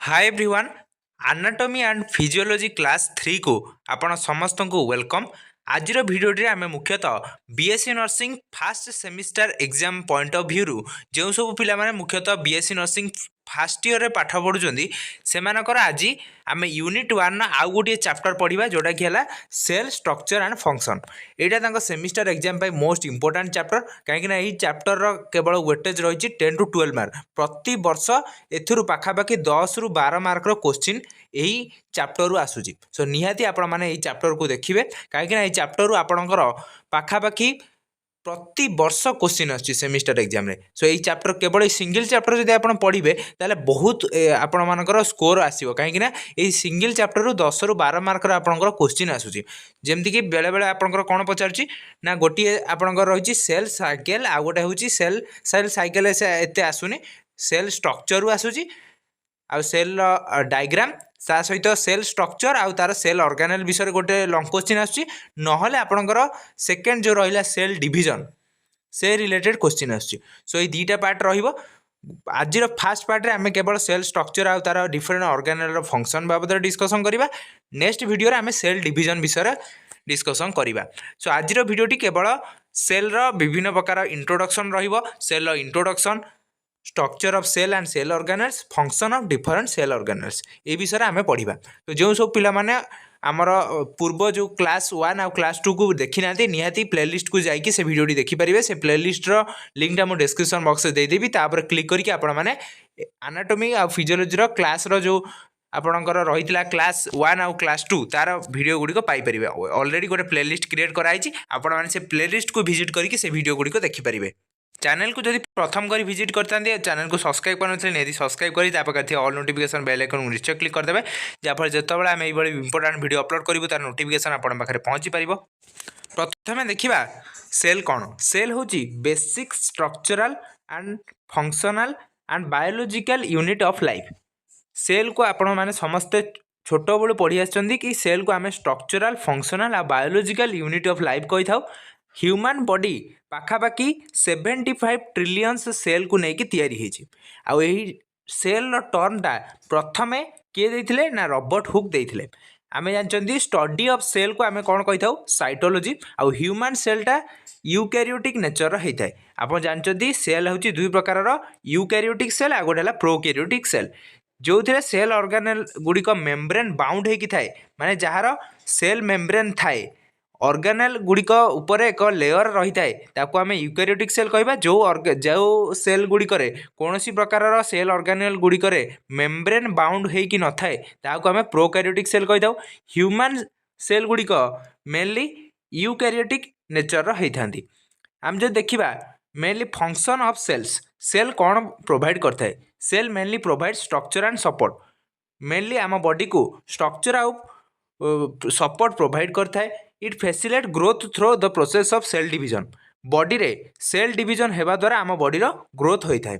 Hi everyone. Anatomy and physiology class 3 को आपण समस्त को वेलकम। आज भिडियोटी आम मुख्यतः BSc nursing fast semester exam point of view रु जो सब पिला मुख्यतः बीएससी नर्सिंग फास्ट ईयर रे पाठ पढ़ुं से आज आम यूनिट 1 आउ गोटे चैप्टर पढ़ा जोटा कि है सेल स्ट्रक्चर एंड फंक्शन। यहाँ semester exam most important chapter कहीं चैप्टर केवल वेटेज रही 10 to 12 मार्क प्रति वर्ष एथुरु पाखापाखि 10 ରୁ 12 मार्कर क्वेश्चन यही चैप्टर आसूची। सो निहाती आपण मैंने चैप्टर को देखिए कहीं चैप्टर आपणकर पाखापाखि प्रति वर्ष क्वेश्चन आछी सेमिस्टर एग्जाम रे। सो यही चैप्टर केवल सिंगल चैप्टर जब आप पढ़े ताले बहुत आपण मानकर स्कोर आसीबो कहीं यही सिंगल चैप्टर रु 10 ରୁ 12 मार्कर आपणकर क्वेश्चन आसूची। जेमती कि बेले बेले आपणकर कोन पचारची ना गोटे आपणकर रही सेल साइकिल आ गोटे होची सेल सेल साइकिल एते आसुनी सेल स्ट्रक्चर रु आसूची आ सेल डायग्राम ता सहित सेल स्ट्रक्चर आउ तार सेल ऑर्गेनेल विषय गोटे लॉन्ग क्वेश्चन आछी नहले आपणकर सेकेंड जो रहिला सेल डिवीजन से रिलेटेड क्वेश्चन आछी। सो ये दुईटा पार्ट रहिबो। आज फास्ट पार्ट रे आमे केवल सेल स्ट्रक्चर आउ तार डिफरेंट ऑर्गेनेल फंक्शन बाबद डिस्कशन करिबा। नेक्स्ट वीडियो रे आमे सेल डिवीजन विषय डिस्कशन करिबा। सो आज वीडियोटी केवल सेल रो विभिन्न प्रकार इंट्रोडक्शन रहिबो। Cell introduction, structure of cell and cell organelles, function of different cell organelles ये विषय आम पढ़ा। तो जो सब पिला माने आमर पूर्व जो क्लास 1 और क्लास 2 को देखी ना निहाती प्लेलिस्ट को जाइए से वीडियोटी देखिपारे। से प्लेलिस्ट लिंकटा मुझे डिस्क्रिप्शन बॉक्स में देदेवी तापर क्लिक करके आपण मैंने एनाटॉमी और फिजियोलॉजी क्लास जो आपणकर रही क्लास 1 और क्लास 2 तार वीडियो गुड़िक पाइपर। ऑलरेडी गोटे प्लेलिस्ट क्रिएट कराई आपण मैंने से प्लेलिस्ट को विजिट करके से वीडियो गुड़िक देखिपारे। चैनल को जब प्रथम कर विजिट करते चैनल को सब्सक्राइब करते निहाती सब्सक्राइब कर ऑल नोटिफिकेशन बेल आइकन निश्चय क्लिक करदे जहाँफल जो आम ये इंपोर्टेंट वीडियो अपलोड करूँ तार नोटिफिकेशन आप पाखे पहुँची पार। प्रथम देखा सेल कौन। सेल हूँ basic structural and functional and biological unit of life. Cell को आपण मैंने समस्ते छोट बड़ू पढ़ी आछंती कि सेल को आम स्ट्रक्चरल फंक्शनल और बायोलॉजिकल यूनिट ऑफ लाइफ कही था। ह्यूमन बॉडी पाखापाखि 75 ट्रिलियंस सेल को लेकिन तैयारी होती। आउ यही सेल टर्मटा प्रथम किए देथिले ना रॉबर्ट हुक देथिले। आमे जानचंदी स्टडी ऑफ सेल को आमे कौन कही था साइटोलॉजी। आउ ह्यूमन सेलटा यूकैरियोटिक नेचर होता है। आप जानचंदी सेल होची दुई प्रकार यूकैरियोटिक सेल आ गोटे प्रोकैरियोटिक सेल जो थे सेल ऑर्गेनेल गुड़िक मेम्ब्रेन बाउंड होकी थाए माने जहार सेल मेम्ब्रेन थाए ऑर्गेनेल गुड़िक उपर एक लेयर रही है आम यूकैरियोटिक सेल कहवा। जो सेल गुड़िक कौन प्रकार सेल ऑर्गेनेल गुड़िक मेम्ब्रेन बाउंड होकी न थाए ताकू आम प्रोकैरियोटिक सेल कही था। ह्यूमन सेल गुड़िक मेनली यूकैरियोटिक नेचर होता। आम जो देखा mainly function of cells, cell कौन प्रोवाइड करता है। Cell mainly provide structure and support. Mainly आम बॉडी को स्ट्रक्चर आउ सपोर्ट प्रोवाइड करता है। It facilitate growth through the process of cell division. Body रे सेल डिवीजन हेबा द्वारा आम बॉडी रो ग्रोथ होता है।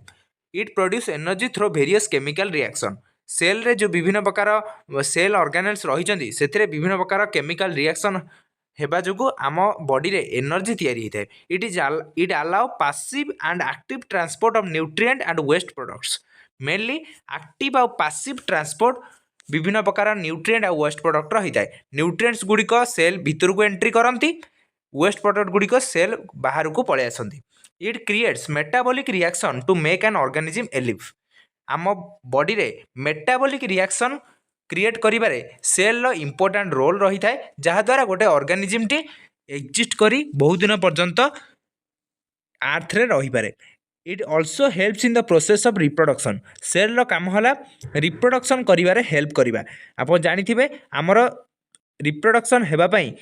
It produce energy through various chemical reaction. Cell रे जो विभिन्न प्रकार सेल ऑर्गेनेल्स रही से विभिन्न प्रकार केमिकल रिएक्शन हेबा जोगु आम बॉडी रे एनर्जी तैयारी होता है। It allow passive and active transport of nutrient and waste products. Mainly active और पैसिव ट्रांसपोर्ट विभिन्न प्रकार न्यूट्रिएंट और वेस्ट प्रोडक्ट होता है। न्यूट्रिएंट्स गुड़िक सेल भितर को एंट्री करती, वेस्ट प्रोडक्ट गुड़िक सेल बाहर को पलि आसती। It creates metabolic reaction to make an organism alive. आम बॉडी रे मेटाबॉलिक रिएक्शन क्रिएट करिबारे सेल रो इंपोर्टेंट रोल रही है जहाद्वारा गोटे ऑर्गेनिज्म टी एक्जिस्ट करी बहुत दिन पर्यंत अर्थ रे रही पारे। It also helps in the process of reproduction. Cell रो काम होला रिप्रोडक्शन करिबारे हेल्प करिबा। आप जानिथिबे आमर रिप्रोडक्शन हेबा पई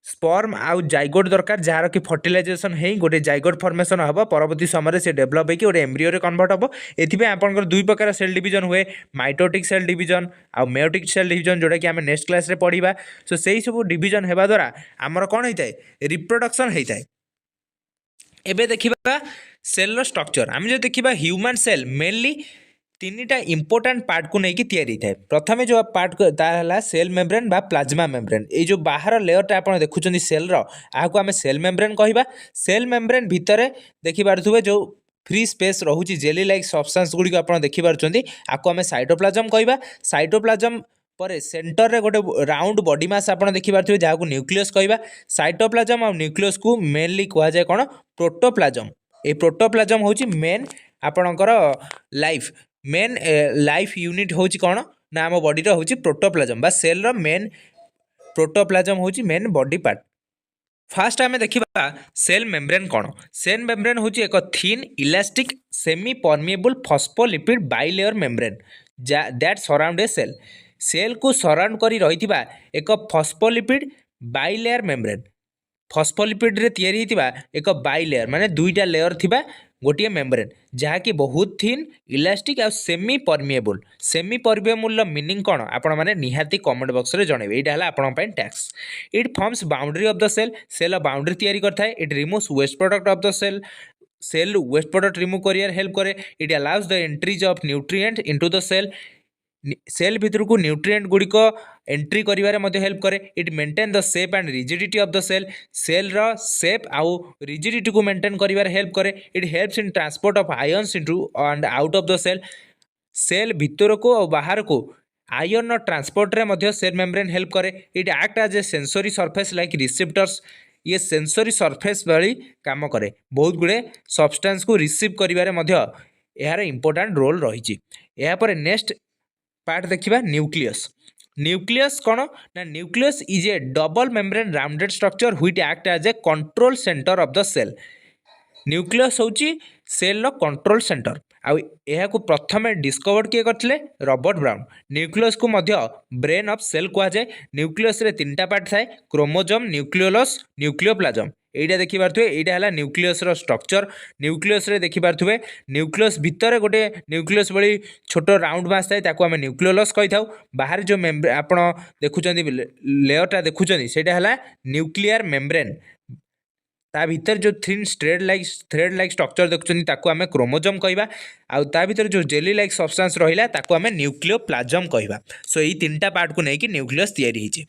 स्पर्म आउ जाइगोट दरकार जहाँ कि फर्टिलाइजेशन है गोटे जाइगोट फॉर्मेशन हम परवर्ती समय से डेभलप होकर गोटे एम्ब्रियो रे कन्वर्ट हम। एथि आपंकर दुई प्रकार सेल डिवीजन हुए, माइटोटिक सेल डिवीजन आ मेयोटिक सेल डिवीजन जोटा कि आम नेक्स्ट क्लास रे पढ़ा। सो से सब डिवीजन हेबा द्वारा आमर कौन होता है रिप्रोडक्शन होता है। एबे देखिबा सेल स्ट्रक्चर। आम जो देखिबा ह्यूमन सेल मेनली तीनटा इंपोर्टेंट पार्ट को लेकिन तैयारी थाए। प्रथम जो पार्ट ताला सेल मेम्ब्रेन बा प्लाज्मा मेम्ब्रेन। ये जो बाहर लेयरटा आप देखुं सेल रो आको आम सेल मेम्ब्रेन कहवा। सेल मेम्ब्रेन भितर देखि पारुथुबे जो फ्री स्पेस रोचे जेली लाइक सब्सटेंस गुड़ी आप देखिपुंट आपको आम साइटोप्लाजम कहवा साइटोप्लाजम पर सेंटर रे गोटे राउंड बॉडी मास आप देखिपे जहाँ न्यूक्लियस कहवा साइटोप्लाजम और न्यूक्लियस को मेनली कह जाए कौन प्रोटोप्लाजम ये प्रोटोप्लाजम हूँ मेन आपणकर लाइफ मेन लाइफ यूनिट हूँ कौन ना आम बॉडी हूँ प्रोटोप्लाजम बा सेल रो मेन प्रोटोप्लाजम हूँ मेन बॉडी पार्ट फास्ट आम देखा सेल मेम्ब्रेन कौन सेल मेम्ब्रेन हूँ एक thin elastic semi permeable phospholipid bilayer membrane that surround a cell cell को सराउंड करी रही एक फॉस्फोलिपिड बाइलेयर मेम्ब्रेन फॉस्फोलिपिड रे तैयारी एक बाइलेयर माने दुईटा लेयर थिबा गोटे मेम्ब्रेन जहाँकि बहुत थिन इलास्टिक आ सेमी परमिएबल मीनिंग कौन आपण मैंने निहाती कमेंट बॉक्स रे जनइबे एटा हला आपण पय टैक्स it forms boundary of the cell cell boundary तैयारी करता है it removes waste product of the cell cell waste product remove करियर हेल्प करे it allows the entries of nutrient into the cell cell भितर को न्यूट्रिएंट गुड़िक entry करिवारे मध्ये हेल्प करे it maintain the shape and rigidity of the cell रो shape आउ रिजिडिटी को मेंटेन करिवारे हेल्प करे it helps in transport of ions into and out of the cell भितर को और बाहर को आयन ट्रांसपोर्ट रे मध्ये सेल मेम्ब्रेन हेल्प करे it act as a sensory surface like receptors ये सेंसरी सरफेस भली काम करे बहुत गुड़े सब्सटेंस को रिसीव करिवारे मध्ये यार इंपोर्टेंट रोल रही या पर नेक्स्ट पार्ट देखिबा न्यूक्लियस कौन ना nucleus is a double membrane rounded structure which act as a control centre of the cell nucleus होची सेल रो कंट्रोल सेंटर आउ प्रथम डिस्कवर किए करथिले रॉबर्ट ब्राउन न्यूक्लियस को मध्य ब्रेन ऑफ सेल कह जाए न्यूक्लियस रे तीनटा पार्ट थाए क्रोमोजोम न्यूक्लियोलस न्यूक्लियोप्लाजम एटा देखि पारथुए एटा हला न्यूक्लियस रो स्ट्रक्चर न्यूक्लियस रे देखि पारथुए न्यूक्लियस भितर गोटे न्यूक्लियस भली छोट राउंड मास थाए ताको आमे न्यूक्लियोलस कहि थाउ बाहर जो आपण देखुचंदी लेयरटा देखुचंदी सेटा हला न्यूक्लियर मेम्ब्रेन ता भीतर जो थिन थ्रेड लाइक स्ट्रक्चर देखुचंदी ताको आमे क्रोमोजोम कहबा आ ता भीतर जो जेली लाइक सब्सटेंस रहिला ताको आमे न्यूक्लियोप्लाजम कहबा सो एई तीनटा पार्ट को नेकी न्यूक्लियस तैयारी हिची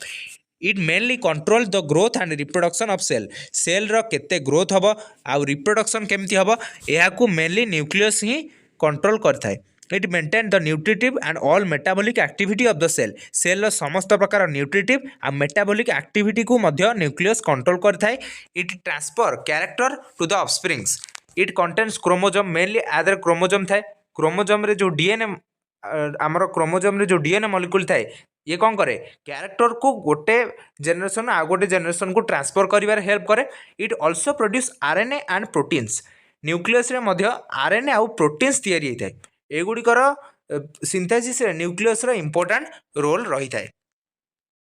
it mainly control the growth and reproduction of cell रो केते ग्रोथ हबो आ रिप्रोडक्शन केमती हबो एहा को मेनली न्यूक्लियस ही कंट्रोल करथाय it maintain the nutritive and all metabolic activity of the cell रो समस्त प्रकार न्यूट्रिटिव आ मेटाबॉलिक एक्टिविटी को मध्य न्यूक्लियस कंट्रोल करथाय it transfer character to the offsprings it contains chromosome mainly आदर क्रोमोजोम थाए क्रोमोजोम रे जो डीएनए आमर क्रोमोजोम रे जो डीएनए मॉलिक्यूल थाए ये कौन करे कैरेक्टर को गोटे जेनरेशन आ गोटे जेनरेशन को ट्रांसफर करिवार हेल्प करे it also produce RNA and proteins nucleus रे मध्य आरएनए आउ प्रोटीन्स तैयारी होता है एगुड़िकर सिंथेसिस रे न्यूक्लियस रो इंपोर्टेंट रोल रही है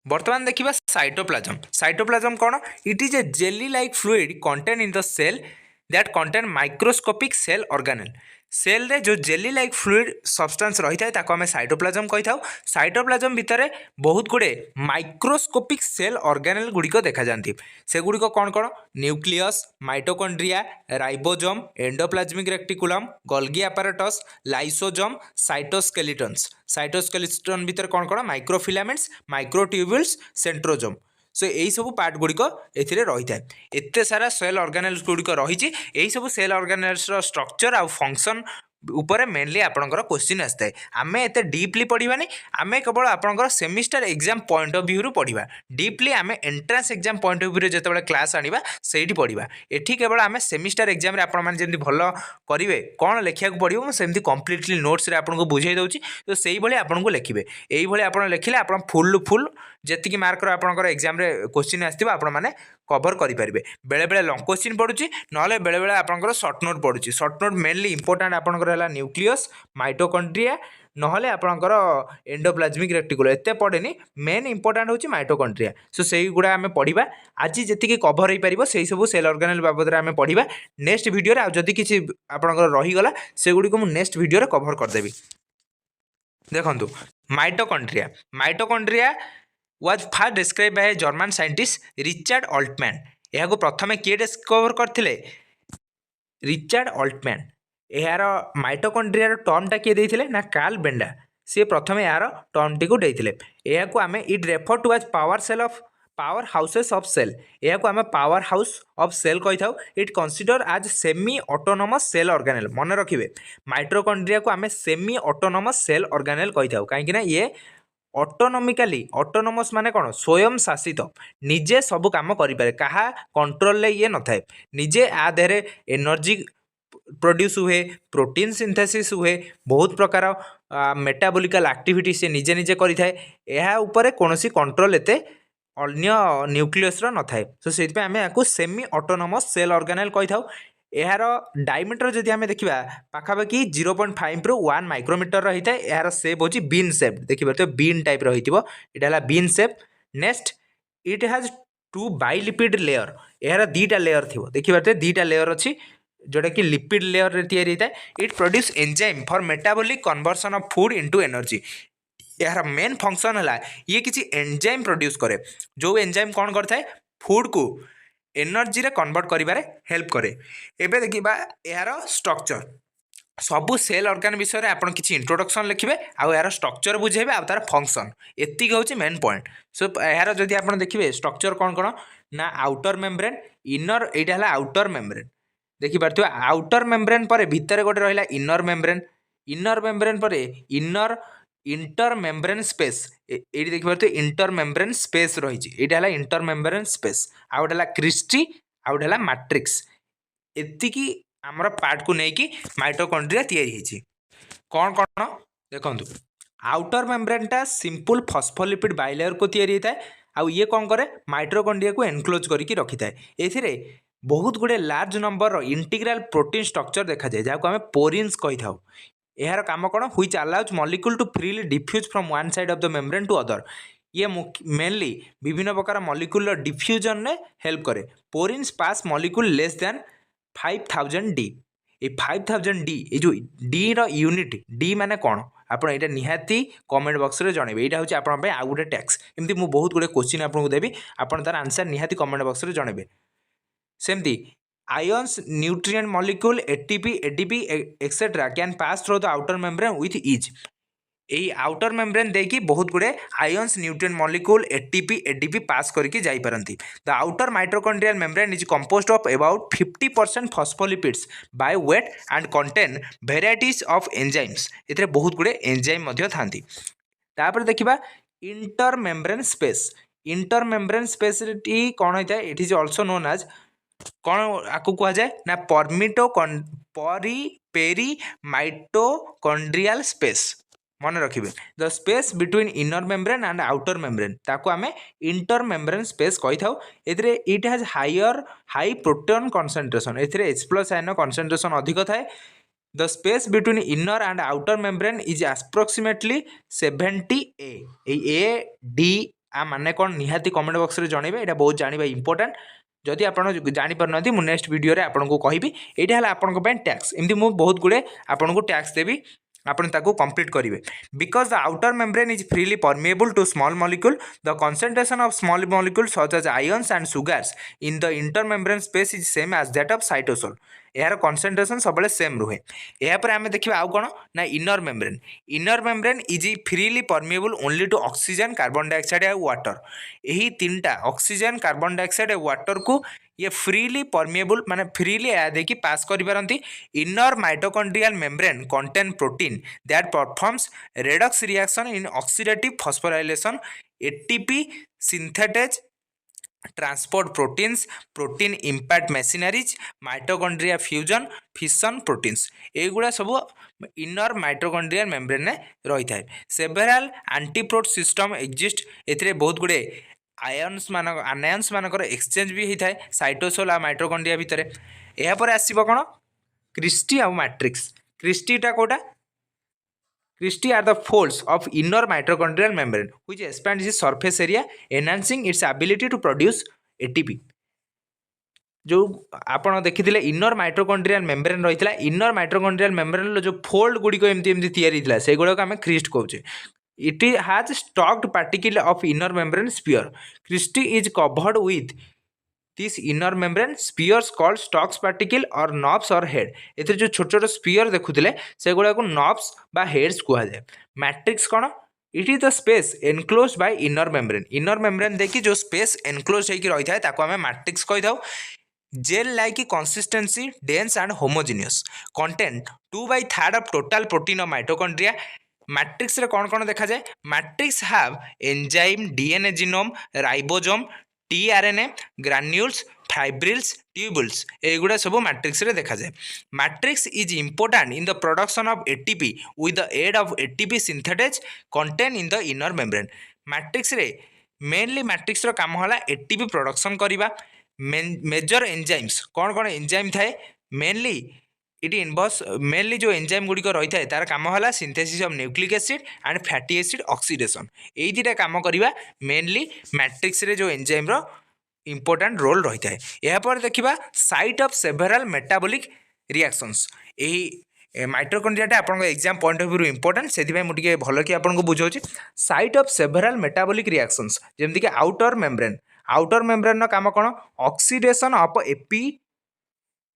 बर्तमान देखिबा साइटोप्लाजम कौन it is a jelly like fluid contain in the cell that contain microscopic cell organelle cell रे जो जेली लाइक फ्लूइड सब्सटेंस रही है ताको आमे साइटोप्लाजम कहि थाउ साइटोप्लाजम भितर बहुत गुड़े माइक्रोस्कोपिक सेल ऑर्गेनेल गुड़िक देखा जाती से गुड़िक कौन कौन nucleus mitochondria ribosome endoplasmic reticulum Golgi apparatus lysosome cytoskeleton भितर कौन कौन माइक्रोफिलामेंट्स माइक्रोट्यूब्यूल्स सेंट्रोजोम सो यही सब पार्ट गुड़िक ए रही है एत सारा सेल ऑर्गेनेल्स गुड़िक रही यही सब सेल ऑर्गेनेल्स स्ट्रक्चर आ फंक्शन उपरे मेनली आपणकर क्वेश्चन आसता है आम एत डीपली पढ़ानी आम केवल आपणकर semester exam point of view पढ़ा डीपली आम entrance exam point of view जो क्लास आनिबा सेठी पढ़ा एठी केवल आम सेमिस्टर एग्जाम रे आपण माने जेमति भल करिवे कोन लेखिया को पड़िबो सेमति कंप्लीटली नोट्स रे आपनको बुझाई दउची तो सेही भली आपनको लेखिबे एही भली आपण लेखिले आपण फुल जेतिकी मार्क रो आपणकर एग्जाम रे क्वेश्चन आस्तिबा आपण माने कभर करेंगे बेले बेले लंग क्वेश्चन पड़ुची ना बेले बेले आपंकर सर्ट नोट पड़ुची सर्ट नोट मेनली इंपोर्टेंट आपंकर है न्यूक्लियस माइटोकॉन्ड्रिया नहले आपंकर एंडोप्लाज्मिक रेक्टिकुलम एत पड़ेनि मेन इंपोर्टेंट होची माइटोकॉन्ड्रिया सो से गुड़ा आम पढ़ा आज जी कभर हो पार से सब सेल ऑर्गेनेल बाबद आम पढ़ा नेक्स्ट वीडियो रे जदि किसी आपंकर रहीगला से गुड़ी को नेक्स्ट वीडियो रे कभर करदेवी देखंतु mitochondria was first described by a German scientist Richard Altman यह प्रथम किए डिस्कवर करथिले रिचार्ड अल्टमैन यार माइटोकॉन्ड्रिया टर्मटा किए देथिले ना कार्ल बेंडा सी प्रथम यार टर्मटी को देथिले यह आम it refer to as power power houses of cell या आम पावर हाउस ऑफ सेल कही था। It consider as semi autonomous cell organelle मन रखिए माइटोकॉन्ड्रिया को आम सेमी ऑटोनोमस सेल ऑर्गेनेल कही था कहीं ये ऑटोनोमिकली ऑटोनोमस माने कौन स्वयं शासित निजे सब काम करें क्या कंट्रोल ये न थाए निजे आ देहरे एनर्जी प्रोड्यूस हुए प्रोटीन सिंथेसिस हुए बहुत प्रकार मेटाबॉलिकल एक्टिविटी से निजे निजे करें कौन कंट्रोल एते अन्य न्यूक्लियस न थाए सो से आम या सेमी ऑटोनोमस सेल ऑर्गेनेल कही था। यार डायमीटर जदि आम देखा पाखापाखि 0.5 रु 1 माइक्रोमीटर रही है। यार सेप होची बीन सेप देखिए बीन टाइप रही है bean shape. Next it has 2 bilipid layer यार दीटा लेयर थी देखिए दीटा लेयर अच्छी जोटा कि लिपिड लेयर रे तैयारी होता है। It produce enzyme for metabolic conversion of food into energy यार मेन फंक्शन है ये किसी एंजाइम प्रोड्यूस करे जो एंजाइम कौन करता है फूड को एनर्जी रे कन्वर्ट करिबारे हेल्प करे। एबे देखिबा यार स्ट्रक्चर सबू सेल ऑर्गन विषय में आपन किसी इंट्रोडक्शन लिखिए आउ यार स्ट्रक्चर बुझेबे आ तार फंक्शन एतिक होची मेन पॉइंट। सो यार जदि आपन देखिए स्ट्रक्चर कौन कौन ना आउटर मेम्ब्रेन इनर एटा है आउटर मेम्ब्रेन देखि पारथि आउटर मेम्ब्रेन पर भितर गोटे रहिला इनर मेम्ब्रेन पर इनर इंटर मेम्ब्रेन स्पेस ये देखिए इंटर मेम्ब्रेन स्पेस रही है इंटर मेम्ब्रेन स्पेस आ गोटे क्रिस्टी आ गोटे मैट्रिक्स एतिकी आमर पार्ट को लेकिन माइटोकॉन्ड्रिया तैयारी कौन कौन देखो आउटर मेम्ब्रेन टा सिंपल फॉस्फोलिपिड बाइलेयर को तैयारी होता है आउ ये कौन करे माइटोकॉन्ड्रिया को एनक्लोज करके रखी था। एथिरे बहुत गुड़े large number integral protein structure देखा जाए जहाँ को आम पोरिन्स कही था। यार काम कौन which allows molecule to freely diffuse from one side of the membrane to other ये मेनली विभिन्न प्रकार मॉलिक्यूल डिफ्यूजन में हेल्प करे। Porins pass molecule less than 5000 D ये 5000 डी ये जो डी रो यूनिट डी माने कौन आपड़ ये निहाती कमेंट बॉक्स रे जनइबे यहाँ हूँ आप आउ गोटे टैक्स एमती मुझे बहुत गुड़े क्वेश्चन आपको देवी आपड़ तार आंसर निहाती कमेंट बॉक्स रे जनइबे। सेमती ions nutrient molecule ATP ADP etcetera can pass through the outer membrane with is यही आउटर मेम्ब्रेन देकी बहुत गुड़े ions nutrient molecule ATP ADP pass करके जाई पारंती। The outer mitochondrial membrane is composed of about 50% phospholipids by weight and contain varieties of enzymes एथरे बहुत गुड़े एंजाइम मध्य थांती। तापर देखिबा इंटर मेम्ब्रेन स्पेस कौन होता है it is also known as कौन आपको कहा जाए ना पेरी माइटोकॉन्ड्रियल स्पेस मन रखिए the space between inner membrane and outer membrane ताको आमे इंटर मेम्ब्रेन स्पेस कही था। एथिरे it has high proton concentration एथिरे H+ आयन कंसंट्रेशन अधिक थाए। The space between inner and outer membrane is approximately 70 A D आ माने कौन निहाती कमेंट बॉक्स रे जणइबे एटा बहुत जानिबा इंपोर्टेंट जदि आप जापर ना मुझे नेक्स्ट वीडियो रे आपको कहबी यहाँ है आपन टैक्स एमती मुझे बहुत गुड़े आपको टैक्स देवी आपन ताको कंप्लीट करेंगे। Because the outer membrane is freely permeable to small molecule the concentration of small molecule such as ions and sugars in the inter membrane space is same as that of cytosol यार concentration सब same रुहे। यापर आम देखा आउ कौन ना inner membrane is freely permeable only to oxygen carbon dioxide और वाटर यही तीनटा ऑक्सीजन कार्बन डाइऑक्साइड और वाटर को ये फ्रीली परमिएबल माने फ्रीली देखिए पास करि पारंती। Inner mitochondrial membrane contain protein that performs redox reaction in oxidative phosphorylation ATP synthetase transport proteins protein impact machineries mitochondria fusion fission proteins एगुड़ा सब inner mitochondrial membrane में रही है। सेवेराल एंटीप्रोट सिस्टम एक्जिस्ट एथिरे बहुत गुड़े आनायन्स मानकर एक्सचेंज भी होता है साइटोसोल आ माइटोकॉन्ड्रिया भितर। यापर आसब कौन क्रिस्टी आ मैट्रिक्स क्रिस्टीटा कोटा cristae are the folds of inner mitochondrial membrane which expands its surface area enhancing its ability to produce ATP. जो आपड़ देखी इनर माइटोकॉन्ड्रियल मेम्ब्रेन रही है इनर माइटोकॉन्ड्रियल मेम्ब्रेन जो फोल्ड गुड़िक एमती एमती तैयारी से गुड़ाक आम क्रिस्ट कहचे। It has stalked particle of inner membrane spheres cristae is covered with this inner membrane spheres called stalks particle और नॉब्स और हेड एथे जो छोट छोट स्पीयर देखुले से गुड़ा को नॉब्स बा हेड्स कहा जाए। मैट्रिक्स कौन it is the space enclose by inner membrane. Inner membrane देखिए जो स्पेस एनक्लोज होकर रही है ताको आम मैट्रिक्स कही था। Gel like consistency dense and homogeneous content 2/3 of total protein of mitochondria. Matrix रे कौन कौन देखा जाए? Matrix have enzyme DNA genome ribosome tRNA granules fibrils tubules एगुड़ा सब मैट्रिक्स रे देखा जाए। Matrix is important in the production of ATP with the aid of ATP synthetase contain in the inner membrane. Matrix रे mainly matrix रो काम होला ATP production करबा। मेजर एंजाइम्स कौन कौन एंजाइम थाए? मेनली इट इनवॉल्व्स मेनली जो enzyme गुड़िक रही है तार काम है synthesis of nucleic acid and fatty acid oxidation. यही दुटा काम करवा मेनली मैट्रिक्स रे जो एंजाइम रो इंपोर्टेंट रोल रही है। यापर देखा site of several metabolic reactions. यही माइटोकॉन्ड्रिया आपन exam point of view important से मुझे भल कि आपको बुझाऊँ। Site of several metabolic reactions जमीक आउटर मेम्ब्रेन। आउटर मेम्ब्रेन काम कौन? Oxidation of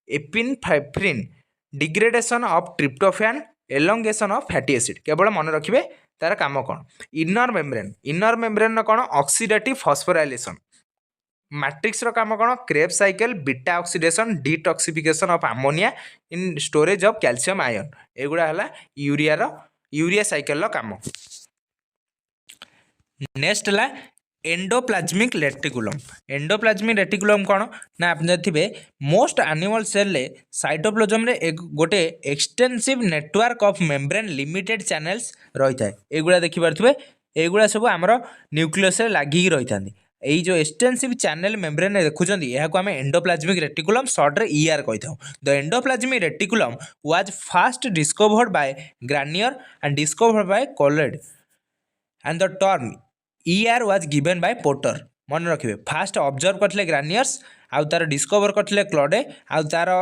epinephrine degradation of tryptophan elongation of fatty acid. केवल मन रखिए तार काम कौन? Inner membrane. इनर मेम्ब्रेन कौन? Oxidative phosphorylation. मैट्रिक्स रो काम कौन? Krebs cycle beta oxidation detoxification of ammonia in storage of calcium ion. एगुड़ा है यूरिया साइकिल काम। नेक्स्ट है एंडोप्लाज्मिक रेटिकुलम। एंडोप्लाज्मिक रेटिकुलम कौन ना आप जानते मोस्ट एनिमल सेल साइटोप्लाज्म रे एक गोटे extensive network of membrane limited channels रही है। एगुड़ा देखिपे एगुड़ा सब आमर न्यूक्लियस लगिक रही था। यही जो एक्सटेंसिव चैनल मेम्ब्रेन देखुं यह आम एंडोप्लाज्मिक रेटिकुलम सर्ट रे ईआर कही था। The endoplasmic reticulum was first discovered by Garnier and discovered by Claude and the term ER was given by Porter. मन रखिए फास्ट ऑब्जर्व करते ग्रानियर्स आउ तार डिस्कवर करते क्लडे आउ तार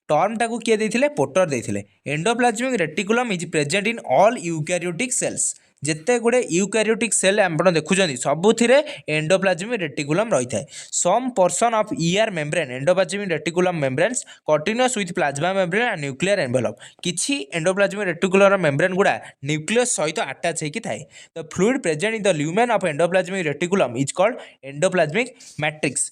टर्म टाक किए देते पोटर देते। Endoplasmic reticulum is present in all eukaryotic cells. जिते गुड़े यूकैरियोटिक सेल आप देखुं सबुथिरे एंडोप्लाज्मिक रेटिकुलम रही है। Some portion of ER membrane endoplasmic reticulum membranes continuous with plasma membrane and nuclear envelope. किछि एंडोप्लाज्मिक रेटिकुलर मेम्ब्रेन गुड़ा nucleus सहित attach होकर थाए। The fluid present in the lumen of endoplasmic reticulum is called endoplasmic matrix.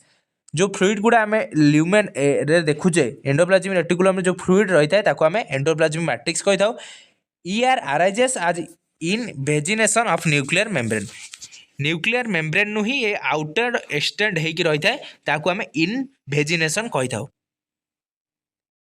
जो fluid गुड़ा आम lumen रे देखुचे एंडोप्लाज्मिक रेटिकुलम जो फ्लूइड रही है ताको आम एंडोप्लाज्मिक मैट्रिक्स कही था। ER arises as in invagination of nuclear membrane. Nuclear membrane नु ही ये आउटर एक्सटेंड होकर रही है ताको आम इन वेजिनेशन कही था।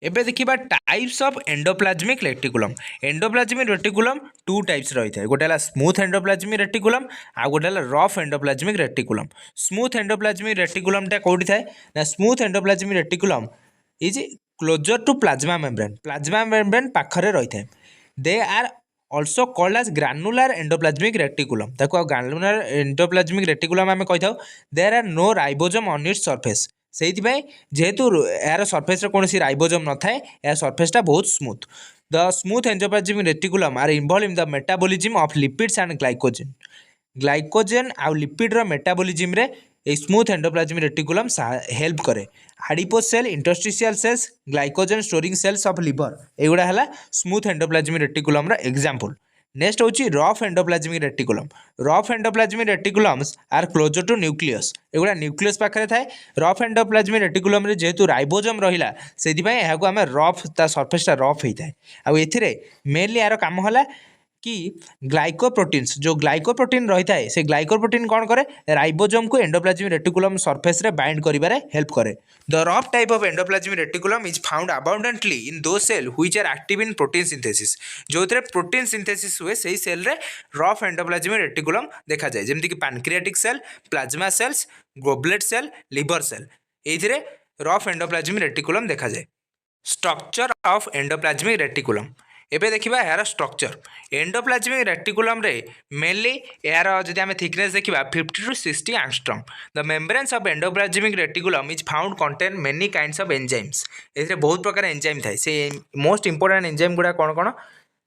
एबे देखिबा types of endoplasmic reticulum. Endoplasmic reticulum two types रही है। गोटे है स्मूथ एंडोप्लाज्मिक रेटिकुलम आ गोटे है rough endoplasmic reticulum. Smooth endoplasmic reticulum टा कोठी थाए ना? Smooth endoplasmic reticulum is closer to plasma membrane. Plasma membrane पाखरे रही है। They are also called as granular endoplasmic reticulum. ताको ग्रानुलर एंडोप्लाज्मिक रेटिकुलम आम कही था। There are no ribosome on its surface. से जेहेतु यार सरफेस कौन राइबोसोम न थाए यार सरफेसटा बहुत smooth. The smooth endoplasmic reticulum are involve in the metabolism of lipids and glycogen. Glycogen आउ लिपिड्र मेटाबॉलिज्म रे ए स्मूथ एंडोप्लाज्मिक रेटिकुलम हेल्प करे। Adipose cell interstitial cells glycogen storing cells of liver एगुड़ा है smooth endoplasmic reticulum example. Next होची rough endoplasmic reticulum. Rough endoplasmic reticulums are closer to nucleus. एगुड़ा nucleus पाखे थाए। Rough endoplasmic reticulum जेहेतु ribosome रहिला सेदिपई एहाकु आमे रफ ता सरफेसटा रफ होता है। आउ एथिरे मेनली यार काम होला कि ग्लाइकोप्रोटीन्स जो ग्लाइकोप्रोटीन रही है से ग्लाइकोप्रोटीन कौन करे? राइबोसोम को एंडोप्लाज्मिक रेटिकुलम सरफेस रे बाइंड करिबारे हेल्प करे। The rough type of endoplasmic reticulum is found abundantly in those cell which are active in protein synthesis. जो प्रोटीन सिंथेसिस हुए सही सेल रे रफ एंडोप्लाज्मिक रेटिकुलम देखा जाए। जेमति कि pancreatic cell plasma cells goblet cell liver cell एथिरे rough endoplasmic reticulum देखा जाए। Structure of endoplasmic reticulum. एबे देखिबा यार स्ट्रक्चर। एंडोप्लाज्मिक रेटिकुलम रे मेनली यार जदि आमे थिकनेस देखिबा 50 to 60 angstrom. The membranes of endoplasmic reticulum is found contain many kinds of enzymes. एथिरे बहुत प्रकार एंजाइम थाए। से मोस्ट इंपोर्टेंट एंजाइम गुडा कोन कोन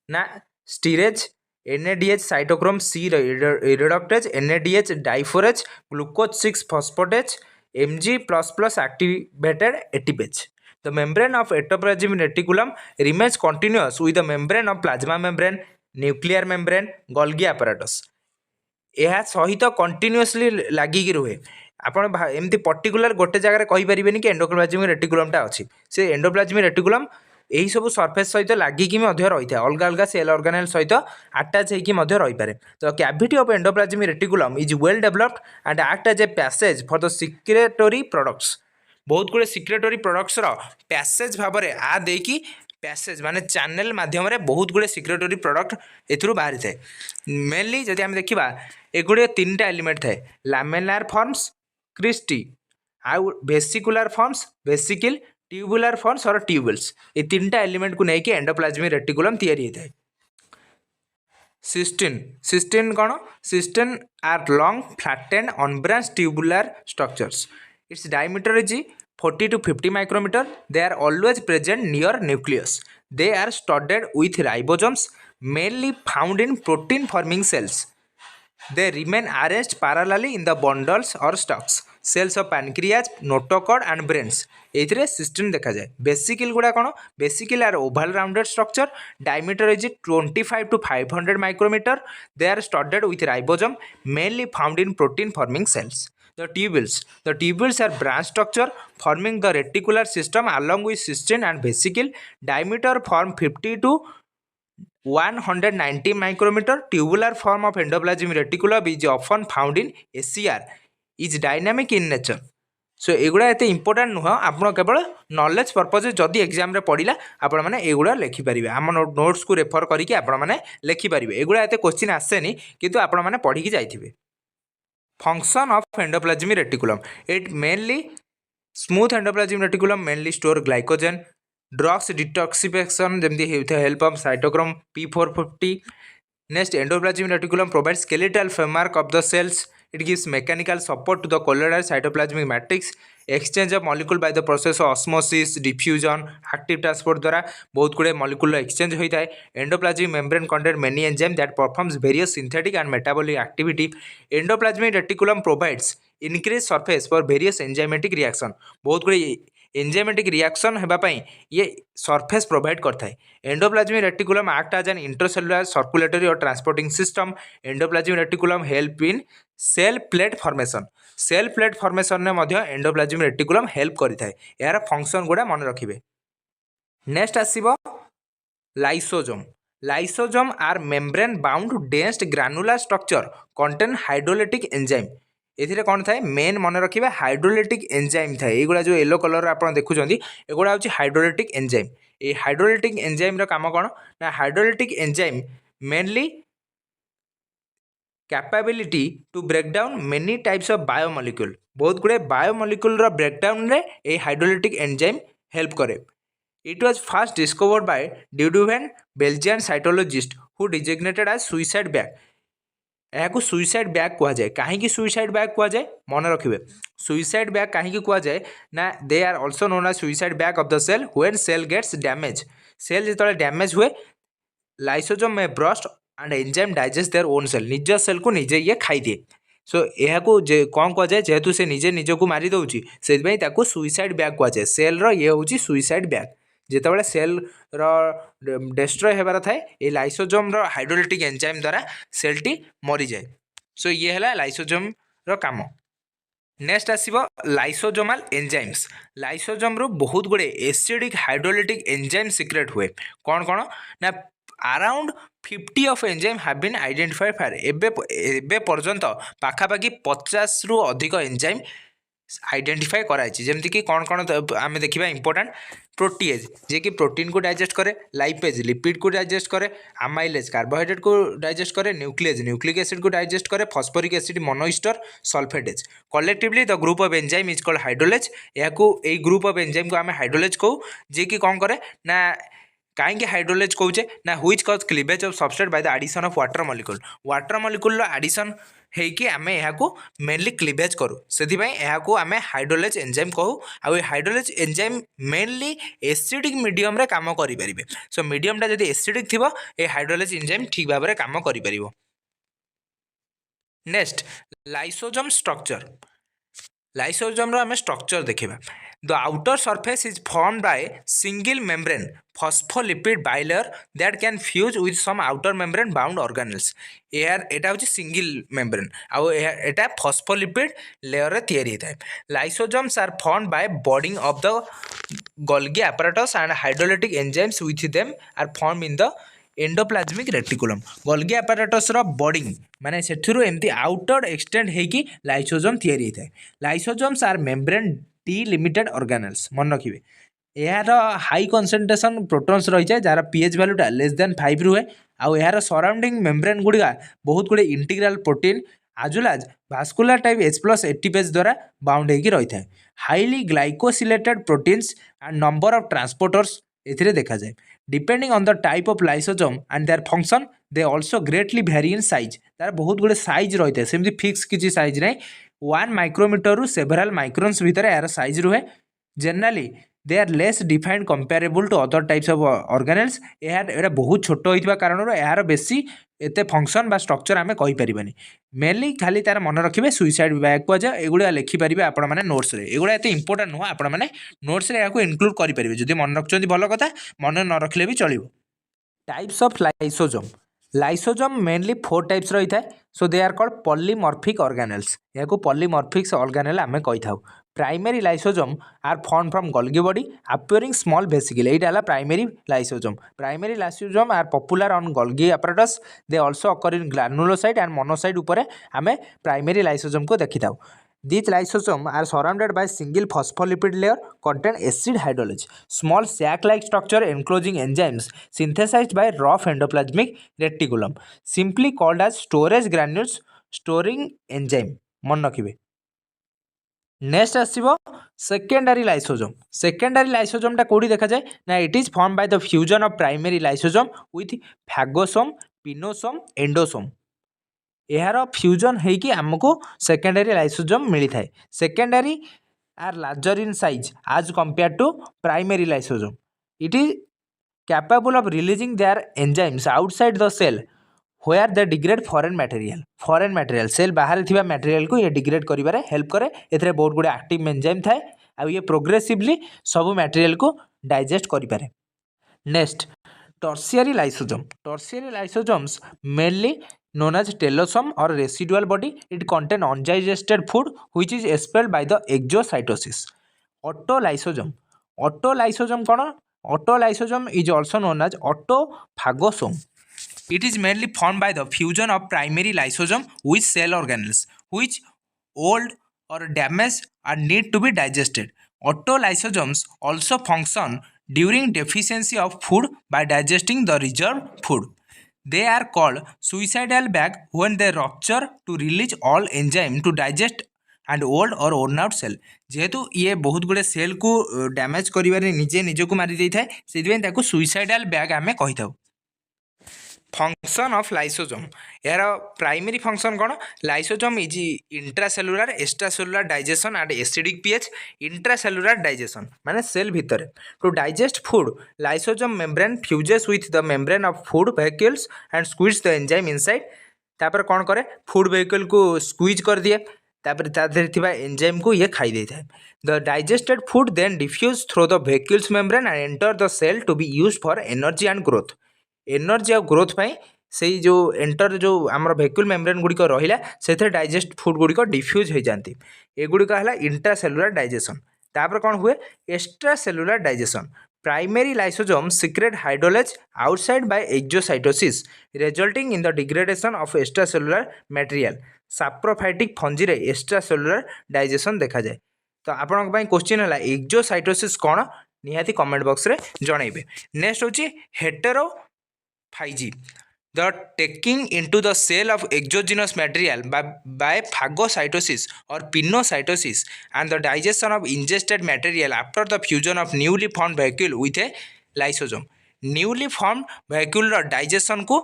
ना? Esterase NADH cytochrome C reductase NADH डाइफोरेज glucose 6 phosphatase Mg++ activated ATPase. The membrane of ectoplasmic reticulum remains continuous with the membrane of plasma membrane, nuclear membrane, Golgi apparatus. ଏହା ସହିତ continuously ଲାଗିକି ରୁହେ। ଆପଣ ଏମିତି ପର୍ଟିକୁଲାର ଗୋଟେ ଜାଗାରେ କହିପାରିବେନି କି ଏଣ୍ଡୋପ୍ଲାଜମିକ ରେଟିକୁଲମଟା ଅଛି। ସେ ଏଣ୍ଡୋପ୍ଲାଜମିକ ରେଟିକୁଲମ ଏହିସବୁ ସର୍ଫେସ୍ ସହିତ ଲାଗିକି ମଧ୍ୟ ରହିଥାଏ, ଅଲଗା ଅଲଗା ସେଲ୍ ଅର୍ଗାନେଲ୍ ସହିତ ଆଟାଚ୍ ହେଇକି ମଧ୍ୟ ରହିପାରେ। ତ cavity of endoplasmic reticulum is well developed and act as a passage for the secretory products. ବହୁତ ଗୁଡ଼ିଏ ସିକ୍ରେଟୋରୀ ପ୍ରଡକ୍ଟସର ପ୍ୟାସେଜ୍ ଭାବରେ ଦେଇକି ପ୍ୟାସେଜ୍ ମାନେ ଚ୍ୟାନେଲ୍ ମାଧ୍ୟମରେ ବହୁତ ଗୁଡ଼ିଏ ସିକ୍ରେଟୋରୀ ପ୍ରଡକ୍ଟ ଏଥିରୁ ବାହାରିଥାଏ। ମେନଲି ଯଦି ଆମେ ଦେଖିବା ଏଗୁଡ଼ିଏ ତିନିଟା ଏଲିମେଣ୍ଟ ଥାଏ, ଲାମେଲାର ଫର୍ମସ୍, କ୍ରିଷ୍ଟି, ଆଉ vesicular forms, vesicle, tubular forms or tubules. ଏ ତିନିଟା ଏଲିମେଣ୍ଟକୁ ନେଇକି ଏଣ୍ଡୋପ୍ଲାଜମିକ ରେଟିକୁଲମ ତିଆରି ହୋଇଥାଏ। ସିସ୍ଟିନ୍ କ'ଣ? Cisternae are long flattened unbranched tubular structures. Its diameter is 40 to 50 micrometer. They are always present near nucleus. They are studded with ribosomes mainly found in protein forming cells. They remain arranged parallelly in the bundles or stalks. Cells of pancreas, notochord and brains. ଏଥିରେ ସିସ୍ଟିନ୍ ଦେଖାଯାଏ। ବେସିକିଲ୍ ଗୁଡ଼ା କ'ଣ? ବେସିକିଲ୍ ଆର୍ Oval ରାଉଣ୍ଡେଡ୍ structure, diameter is 25 to 500 micrometer. They are studded with ribosome mainly found in protein forming cells. The tubules are branch structure forming the reticular system along with cystine and vesicle. Diameter form 50 to 190 micrometer. Tubular form of endoplasmic reticulum is often found in SCR. Is dynamic in nature. सो एगुड़ा एत important नुह, आप केवल knowledge purpose जदि exam रे पड़ा आपण मैंने एगुड़ा लिखिपारे, आम नोट्स को रेफर करके आपण मैंने लिखिपारे। एगुड़ा एत क्वेश्चन आसेनी किंतु आपण मैंने पढ़ी जाइए। Function of endoplasmic reticulum, it mainly smooth endoplasmic reticulum mainly store glycogen, drugs detoxification जमती help of cytochrome P450. Next endoplasmic reticulum provide skeletal framework of the cells. It gives mechanical support to the colloidal cytoplasmic matrix. Exchange of molecule by the process of osmosis, diffusion, active transport द्वारा बहुत गुड़े molecule exchange होता है. Endoplasmic membrane contain many enzymes that performs various synthetic and metabolic activity. Endoplasmic reticulum provides increased surface for various enzymatic reaction. बहुत गुड़े enzymatic reaction होगापाई ये surface provide करता है. Endoplasmic reticulum act as an intercellular circulatory और transporting system. Endoplasmic reticulum help in cell plate formation. Cell plate formation में मध्य endoplasmic reticulum help करता है. यार फंक्शन गुड़ा मन रखिए. नेक्स्ट आसीबो lysosome. Lysosome are membrane bound dense granular structure contain hydrolytic enzyme. एथिरे कौन थाए मेन मन रखिए हाइड्रोलिटिक एंजाइम थाए. एगुड़ा जो येलो कलर आप देखुं एगुड़ा हूँ हाइड्रोलिटिक एंजाइम. ये हाइड्रोलिटिक एंजाइम काम कौन ना hydrolytic enzyme mainly capability to break down many types of biomolecule. बहुत गुड़े बायोमोलिक्यूल ब्रेकडाउन रे ये हाइड्रोलिटिक एंजाइम हेल्प करे. It was first discovered by Duduvin, Belgian cytologist who designated as suicide bag. यहाँ suicide bag कहुए. कहीं suicide bag कहुए मन रखिए. Suicide bag कहीं कहुए ना they are also known as suicide bag of the cell when cell gets damage. Cell जो damage हुए lysosome में burst and enzyme digest their own cell. निज सेल को निजे ये खाई दिए. सो यहाँ कौन कहुए जेहेतु से निजे निजक मारी दौर से सुइसाइड बैग कहुए. सेल रो ये हूँ सुइसाइड बैग. जितेबाला सेल डेस्ट्रॉय होबार थाए ये लाइसोजोम हाइड्रोलिटिक एंजाइम द्वारा सेलटी मरी जाए. सो ये है लाइसोजोम काम. नेक्स्ट आसीबो लाइसोजोमाल एंजाइम्स. लाइसोजोम रो बहुत गुड़े एसिडिक हाइड्रोलिटिक एंजाइम सिक्रेट हुए. कौन कौन ना around 50 of enzyme have been identified for. एबे पर्यंत पाखापाखि 50 रु अधिक एंजाइम आइडेंटिफाई कराई. जमीक कौन कौन आम देखा इंपोर्टाट प्रोटीएज जे कि प्रोटीन को डाइजेस्ट करे, लाइपेज लिपिड को डाइजेस्ट करे, अमाइलेज कार्बोहाइड्रेट को डाइजेस्ट करे, न्यूक्लियस न्यूक्लिक एसिड को डाइजेस्ट करे, phosphoric acid monoester sulfatase. Collectively the group of enzyme is called hydrolase. यहाँ ग्रुप ऑफ एंजाइम को आम हाइड्रोलेज कहू जे कि कौन करे ना कहीं हाइड्रोलेज कौचे ना which cause cleavage of substrate by the addition of water molecule. Water molecule addition होइकी आम यहाँ मेनली क्लीवेज करूँ से आम हाइड्रोलेज एंजाइम कहू. आ hydrolase enzyme mainly acidic medium रे काम करें. सो मीडियमटा जब एसिडिक थी ये हाइड्रोलेज एंजाइम ठीक भाव में काम कर. Next lysosome structure. लाइसोजोम आम स्ट्रक्चर देखा the outer surface is form by single membrane phospholipid bilayer that can fuse with some outer membrane bound organelles यार एटा हूँ सिंगल मेम्ब्रेन आउ एटा फॉस्फोलिपिड लेयर रे तैयारी होता है lysosomes are form by budding of the Golgi apparatus and hydrolytic enzymes with them are formed in the endoplasmic reticulum Golgi apparatus रो budding माने सेठुरु एमती आउटर एक्सटेंड हेकी लाइसोजोम तैयारी होता है lysosomes are membrane delimited organelles मन रखिए यार हाई कंसंट्रेशन प्रोटॉन्स रही है जार पीएच वैल्यूटा लेस देन 5 रुहे आउ यार सराउंडिंग मेम्ब्रेन गुड़िका बहुत गुड़े इंटीग्राल प्रोटीन आजुलाज भास्कुलर टाइप H+ एटीपेज द्वारा बाउंड होगी रही है highly glycosylated proteins and number of transporters एथिरे देखा जाए depending on the type of lysosome and their function they also greatly vary in size तार बहुत गुड़े साइज रही है सेमती फिक्स किसी साइज नहीं 1 माइक्रोमीटर रु सेभराल माइक्रोन्स भितर यार साइज रुहे generally they are less defined comparable to other types of organelles यार बहुत छोट होइतिबा कारणर यार बेसी एते फंक्शन बा स्ट्रक्चर आमे कहि परिबानी मेनली खाली तार मन रखिबे सुइसाइड बैग कुआ एगुड़ा लिखिपारे आपण मैंने नोट्स रे एगुड़ा एत इंपोर्टाट नुह आपण मैंने नोट्स रे याको इनक्लूड करेंगे जदि मन रखुच्च भल कथा मन न रखिले भी चलो types of lysosome mainly 4 types रही है so they are called polymorphic organelles या पॉलीमॉर्फिक ऑर्गेनेल आम कही था primary lysosome are form from Golgi body appearing small vesicle यहाँ primary lysosome are popular on Golgi apparatus they also occur in granulocyte and monocyte उपर आम primary lysosome को देखी था These lysosomes are surrounded by single phospholipid layer contain acid hydrolysis, small sac-like structure enclosing enzymes synthesized by rough endoplasmic reticulum, simply called as storage granules storing enzyme. मन रखिए next आसो secondary lysosome कौटी देखा जाए ना it is form by the fusion of primary lysosome with phagosome pinosome endosome यार fusion होगी आमको secondary lysosome मिलता है secondary are larger in size आज compare to primary lysosome it is capable of releasing their enzymes outside the cell where they degrade foreign material cell बाहर थिबा material को ये डिग्रेड करिबारे हेल्प करे एथरे बहुत गुडे एक्टिव एंजाइम थाए आ ये प्रोग्रेसिवली सब मटेरियल को डाइजेस्ट करि पारे next tertiary lysosomes mainly known as telosome or residual body. It contain undigested food which is expelled by the exocytosis. Autolysosome कौन? Autolysosome is also known as autophagosome. It is mainly formed by the fusion of primary lysosome with cell organelles which old or damaged and need to be digested. Autolysosomes also function during deficiency of food by digesting the reserved food. They are called suicidal bag when they rupture to release all enzyme to digest and old or worn out cell. जेहेतु ये बहुत गुड़े cell को damage करिवारे निजे निजको मारी देई थाए सेदिवें ताको सुइसाइडल बैग आमे कहि थाउ फंक्शन ऑफ लाइसोजोम यार प्राइमरी फंक्शन कौन lysosome is intracellular extracellular digestion and acidic pH intracellular digestion माने सेल भितर to digest food lysosome membrane fuses with the membrane of food vehicles and squeeze the enzyme inside तापर कौन करे food vehicle को squeeze कर दिए तापर तादेर थिबा एंजाइम को ये खाई देता है the digested food then diffuse through the vehicles membrane and enter the cell to be used for energy and growth energy और ग्रोथ पाई से जो एंटर जो आमर वेहिकल मेम्ब्रेन गुड़िक रहा से डाइजेस्ट फूड गुड़िक डिफ्यूज हो जाती एगुड़िक है इंट्रासेलुलर डाइजेशन तापर कौन हुए extracellular digestion primary lysosome secrete hydrolase outside by exocytosis resulting in the degradation of extracellular material saprophytic fungi रे एक्स्ट्रासेलुलर डाइजेशन देखा जाए तो आपण क्वेश्चन है एक्सोसाइटोसिस कौन निहाती कमेंट बॉक्स रे जनइबे नेक्स्ट होची हेटेरोफाइजी the taking into the cell of exogenous material by phagocytosis or pinocytosis and the digestion of ingested material after the fusion of newly formed vacuole with a lysosome newly formed vacuole digestion को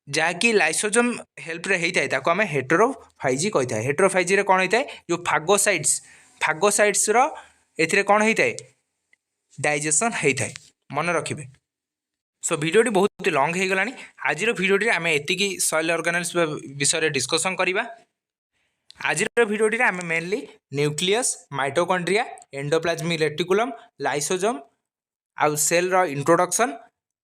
जहाँकि lysosome help रे होता है ताको आम हेटेरोफाइजी कही था हेटेरोफाइजी रे कौन होता है जो फागोसाइट्स रो एथिरे कौन होता है डाइजेशन होता है मन रखिए सो भिडियोटी बहुत लंग हो गलानी आज भिडियोटी आम एतिकी सॉइल ऑर्गेनेल्स विषय डिस्कसन करवा आज भिडियोटी आम mainly nucleus mitochondria endoplasmic reticulum lysosome आउ सेल रो इंट्रोडक्शन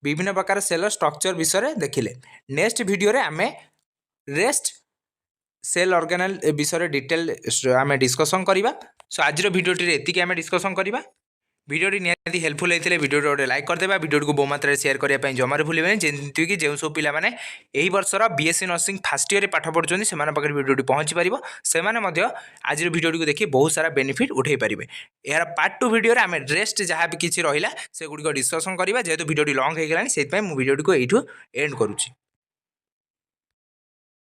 विभिन्न प्रकार सेल स्ट्रक्चर विषय देखिले। नेक्स्ट वीडियो रे आम रेस्ट सेल ऑर्गेनाल विषय डिटेल आम डिस्कसन करवा। सो आज भिडियोटी एतिक आम डिस्कसन करवा। भिडियोटी निहाती हेल्पफुल होते भिडियो गोटे लाइक करदेवा, भिडियो को बहु मात्रा शेयर करने जमार भूलें जमीक जो सब पिला यही वर्षर बीएससी नर्सिंग फास्ट ईयर पाठ पढ़ुं से भिडियोटी पहुँची पार से आज भिडियो देखिए बहुत सारा बेनिफिट उठे पारे। यार पार्ट 2 भिडियो आम रेस्ट जहाँ भी किसी रहा से गुड़िक डिस्कसन करवा। जेहेतु भिडियोटी लंग हो गलानी से भिडियो को यू एंड करुँची।